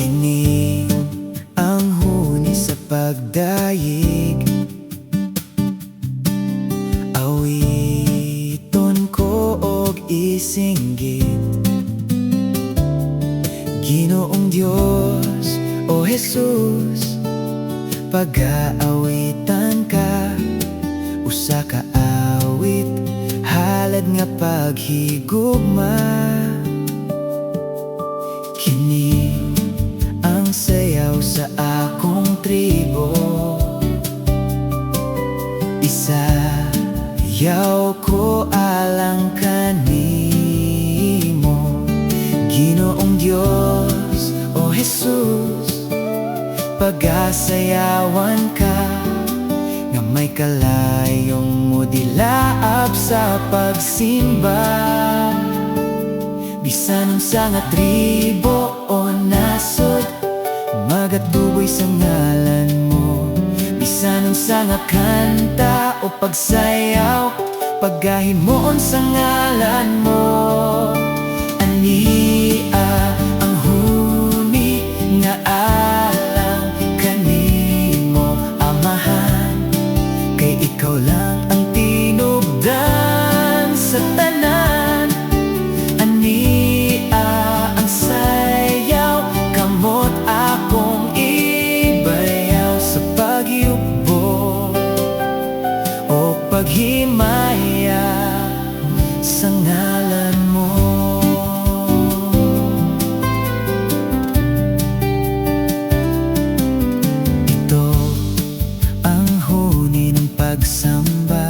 Kini ang huni sa pagdaig, awiton ko og isinggit. Ginoong Diyos, o Jesus, pag-aawitan ka, usa ka awit, halad nga paghigugma. Kini ang sayaw sa akong tribo, isayaw ko alang kanimo. Ginoong Diyos, o Jesus, pag-asayawan ka, nga may kalayong mo dilaap sa pagsimba. Bisan unsa nga tribo o nasod, magatuboy sa ngalan mo. Bisan unsa nga kanta o pagsayaw, pagahimoon sa ngalan mo. Ania ang huni nga alang kanimo, Amahan, kay ikaw lang ang tinubdan sa tanan. Ania ang sayaw, kamot akong ibayaw sa pagyukbo o paghimaya sa ngalan mo. Ito ang huni ng pagsamba,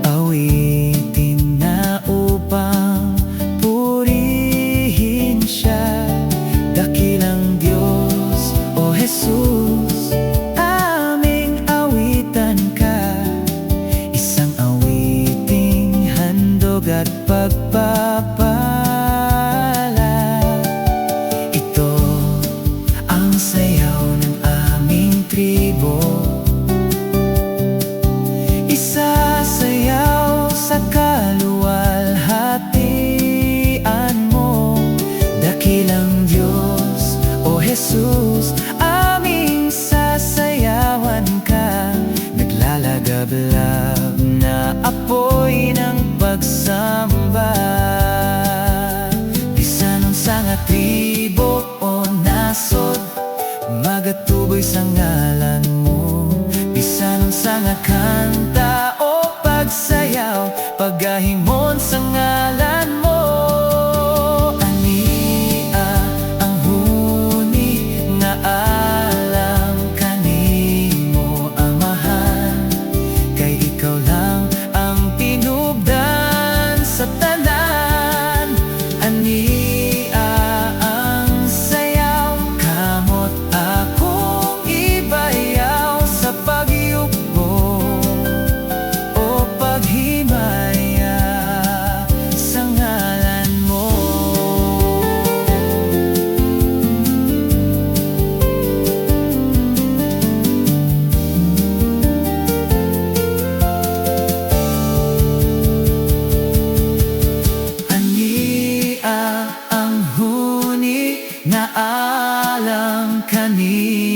awitin na upang purihin siya. Dakilang Diyos, o Jesus, aming awitan ka, isang awiting handog at pagpapala. Ito ang sayaw ng aming tribo, isasayaw sa kaluwalhatian mo. Dakilang Diyos, o Jesus, aming sasayawan ka, naglalagablab na apoy ng pagsamba. Bisan unsa nga tribo o nasod, magatuboy sa ngalan mo. Bisan unsa nga kanta o pagsayaw, pagahimon sa ngalan mo. Ania ang huni nga alang kanimo, Amahan, kay ikaw lang ang tinubdan sa tanan. Ania ang sayaw, kamot akong ibayaw sa pagyukbo o paghimaya sa ngalan mo. Ania ang huni nga alang kanimo,